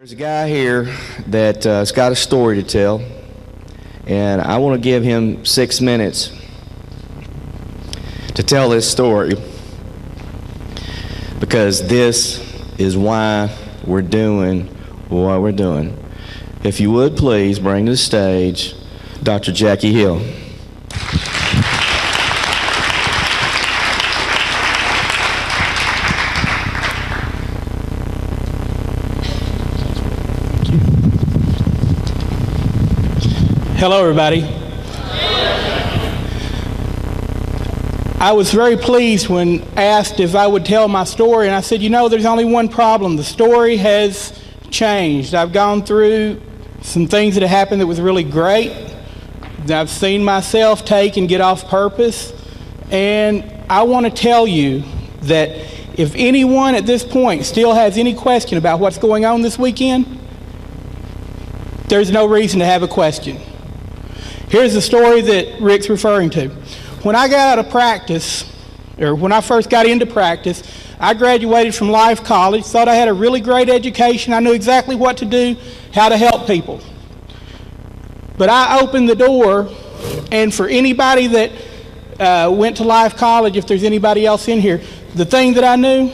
There's a guy here that's got a story to tell, and I want to give him 6 minutes to tell this story, because this is why we're doing what we're doing. If you would please bring to the stage Dr. Jackie Hill. Hello, everybody. I was very pleased when asked if I would tell my story, and I said, you know, there's only one problem. The story has changed. I've gone through some things that have happened that was really great. I've seen myself take and get off purpose, and I want to tell you that if anyone at this point still has any question about what's going on this weekend, there's no reason to have a question. Here's the story that Rick's referring to. When I got out of practice, or when I first got into practice, I graduated from Life College, thought I had a really great education. I knew exactly what to do, how to help people. But I opened the door, and for anybody that went to Life College, if there's anybody else in here, the thing that I knew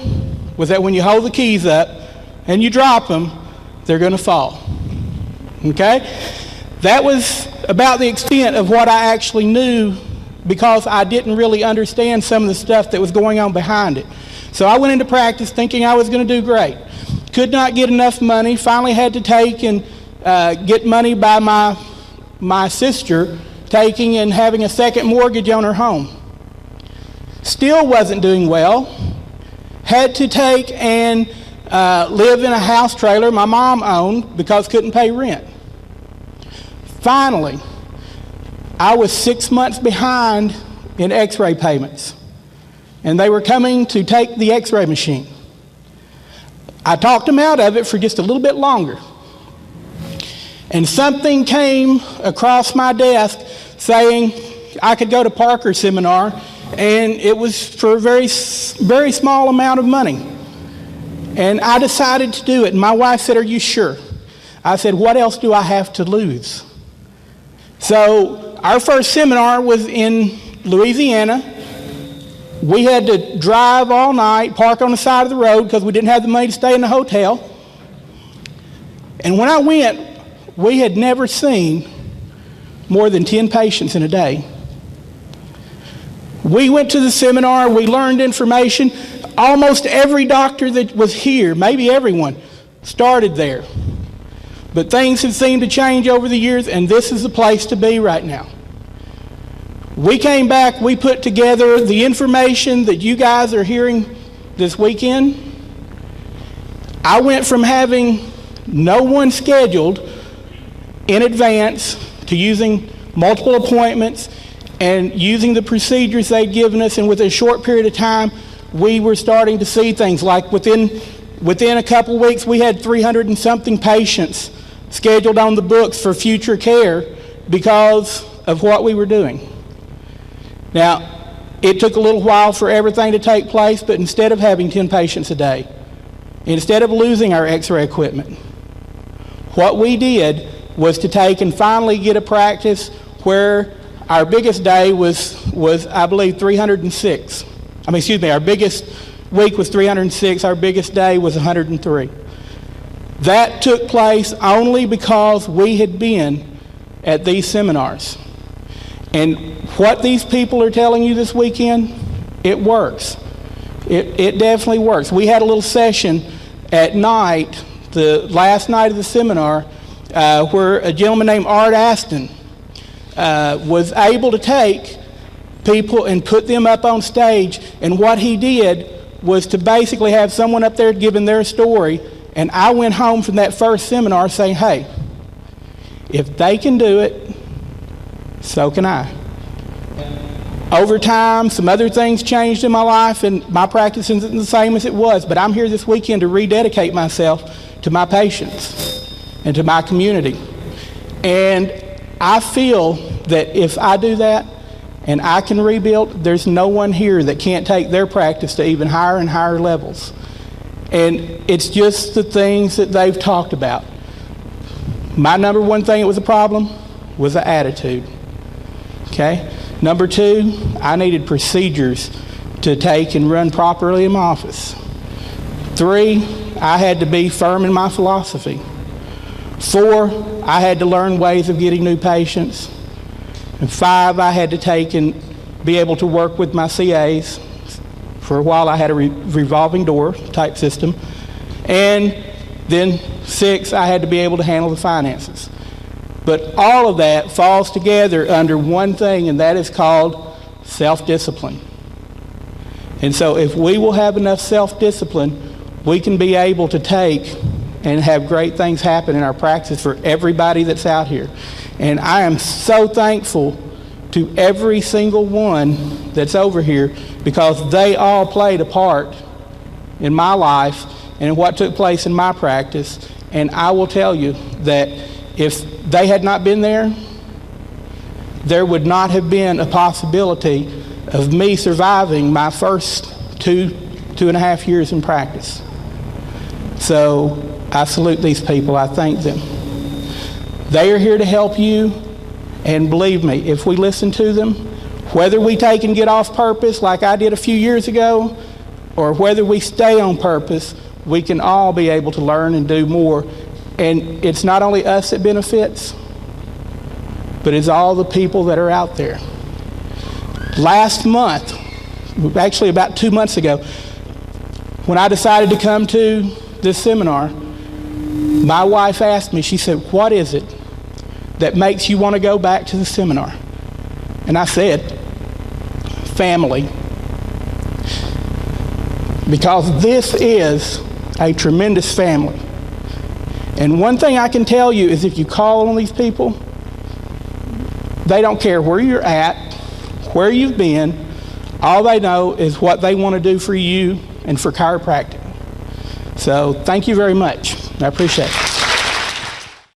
was that when you hold the keys up and you drop them, they're going to fall. Okay? That was about the extent of what I actually knew, because I didn't really understand some of the stuff that was going on behind it. So I went into practice thinking I was going to do great. Could not get enough money. Finally had to take and get money by my sister taking and having a second mortgage on her home. Still wasn't doing well. Had to take and live in a house trailer my mom owned because couldn't pay rent. Finally, I was 6 months behind in x-ray payments, and they were coming to take the x-ray machine. I talked them out of it for just a little bit longer, and something came across my desk saying I could go to Parker's seminar, and it was for a very small amount of money. And I decided to do it, and my wife said, "Are you sure?" I said, "What else do I have to lose?" So our first seminar was in Louisiana. We had to drive all night, park on the side of the road because we didn't have the money to stay in the hotel. And when I went, we had never seen more than 10 patients in a day. We went to the seminar, we learned information. Almost every doctor that was here, maybe everyone, started there. But things have seemed to change over the years, and this is the place to be right now. We came back, we put together the information that you guys are hearing this weekend. I went from having no one scheduled in advance to using multiple appointments and using the procedures they'd given us, and within a short period of time, we were starting to see things like within a couple weeks, we had 300 and something patients scheduled on the books for future care because of what we were doing. Now, it took a little while for everything to take place, but instead of having 10 patients a day, instead of losing our x-ray equipment, what we did was to take and finally get a practice where our biggest day was I believe 306. Our biggest week was 306, our biggest day was 103. That took place only because we had been at these seminars. And what these people are telling you this weekend, it works. It definitely works. We had a little session at night, the last night of the seminar, where a gentleman named Art Aston was able to take people and put them up on stage. And what he did was to basically have someone up there giving their story. And I went home from that first seminar saying, hey, if they can do it, so can I. Over time, some other things changed in my life, and my practice isn't the same as it was, but I'm here this weekend to rededicate myself to my patients and to my community. And I feel that if I do that and I can rebuild, there's no one here that can't take their practice to even higher and higher levels. And it's just the things that they've talked about. My number one thing that was a problem was the attitude. Okay? Number two, I needed procedures to take and run properly in my office. Three, I had to be firm in my philosophy. Four, I had to learn ways of getting new patients. And five, I had to take and be able to work with my CAs. For a while, I had a revolving door type system. And then six, I had to be able to handle the finances. But all of that falls together under one thing, and that is called self-discipline. And so if we will have enough self-discipline, we can be able to take and have great things happen in our practice for everybody that's out here. And I am so thankful to every single one that's over here, because they all played a part in my life and in what took place in my practice. And I will tell you that if they had not been there, there would not have been a possibility of me surviving my first two and a half years in practice. So I salute these people. I thank them. They are here to help you, and believe me, if we listen to them, whether we take and get off purpose like I did a few years ago, or whether we stay on purpose, we can all be able to learn and do more. And it's not only us that benefits, but it's all the people that are out there. Last month, actually about 2 months ago, when I decided to come to this seminar, my wife asked me, she said, "What is it that makes you want to go back to the seminar?" And I said, "Family." Because this is a tremendous family. And one thing I can tell you is if you call on these people, they don't care where you're at, where you've been. All they know is what they want to do for you and for chiropractic. So thank you very much. I appreciate it.